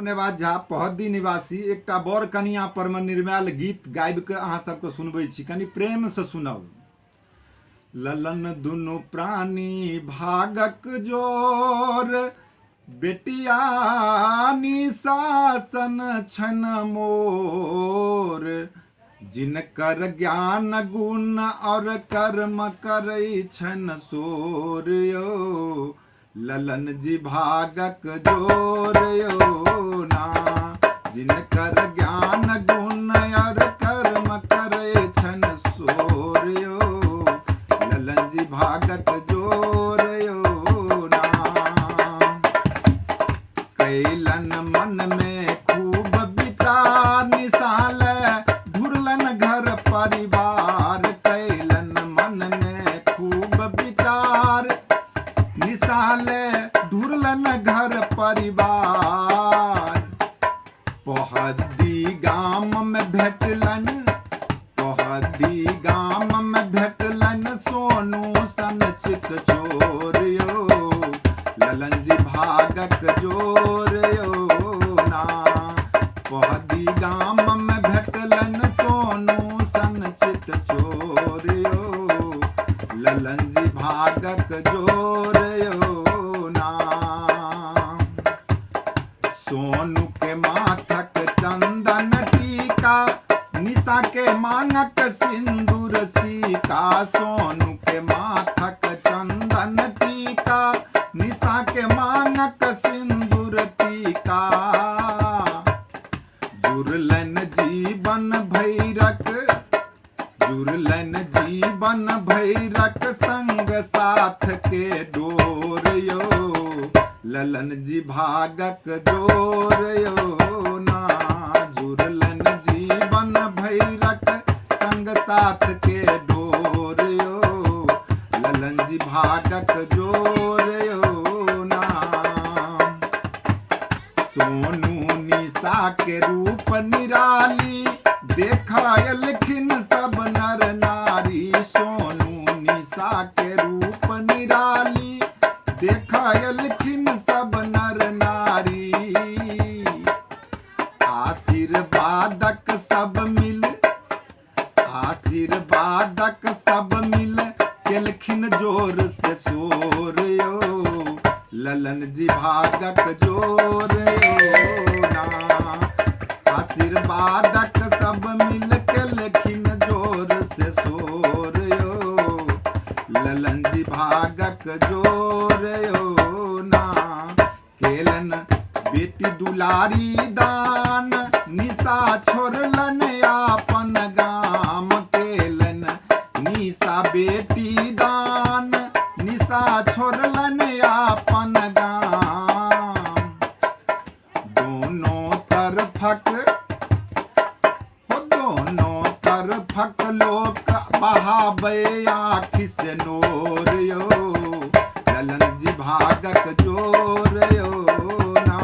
नेवाज झा पहद्दी निवासी एकटा बड़ कनिया पर में निर्मल गीत गाबि के अहाँ सबके सुनबै छी, कनि प्रेम से सुनब। ललन दुनु प्राणी भागक जोर, बेटिया निशासन छन मोर। जिनकर ज्ञान गुण और कर्म करै छन सोर यो, ललन जी भागक जोर यो ना। जिनकर ज्ञान गुण और कर्म करे छन सोर यो, ललन जी भागक जोर यो ना। कैलन मन में खूब विचार, निसाल ढुरलन घर परिवार। कैलन मन में खूब विचार, निसाल ढुरलन घर परिवार। पहद्दी गाम में भेटलन, पहद्दी गाम में भेटलन सोनू सन चित चोर यो, ललन जी भागक जोर यो ना। पहद्दी गाम में भेटलन सोनू सन चित चोर यो, ललन जी भागक जोर यो ना। सोनू के माथक चंदन टीका, निशा के मांगक सिंदूर सीका। सोनू के माथक चंदन टीका, निशा के मांगक सिंदूर टीका। जुरलन जीवन भैरक, जुरलन जीवन भैरक संग साथ के डोर यो, ललन जी भागक जोर यो ना। जुरलन जीवन भैरक संग साथ के डोर यो, ललन जी भागक जोर यो ना। सोनू निशा के रूप निराली, देखायलखिन सब नर नारी। सोनू निशा के रूप निराली, देखायलखिन सब नर नारी। आशीर्वादक सब मिल, आशीर्वादक सब मिल केलखिन जोर से शोर यो, ललन जी भागक जोर यो ना। आशीर्वादक सब मिल केलखिन जोर से शोर यो, ललन जी भागक जोर यो ना। केलन बेटी दुलारी दान, निशा छोड़लन आपन गाम। केलन निशा बेटी दान, निशा छोड़लन आपन गाम। दोनों तरफक हो, दोनों तरफक लोक बहावे आँखि से नोर यो, ललन जी भागक जोर यो ना।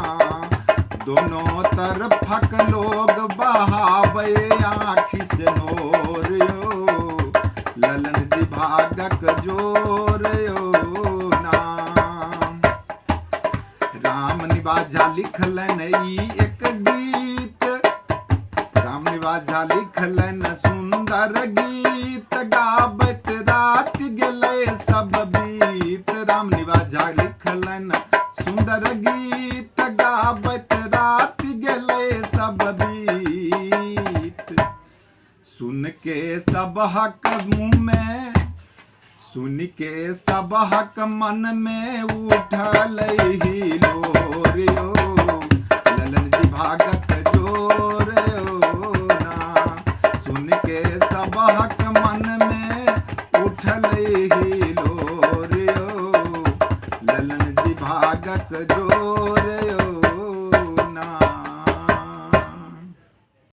दोनों तरफक लोग बहावे आँखि से नोर यो, ललन जी भागक जोर यो ना। राम निवाज झा लिखलन ई एक गीत, राम निवाज झा लिखलन सुंदर गीत। गाबत रात गेले सब बीत, राम निवाज झा लिखलन सुंदर गीत। गाबत रात गेले सब बीत। सुन के सब हक मुँह में, सुन के सब हक मन में उठल ही लोर यो, ललन जी भागक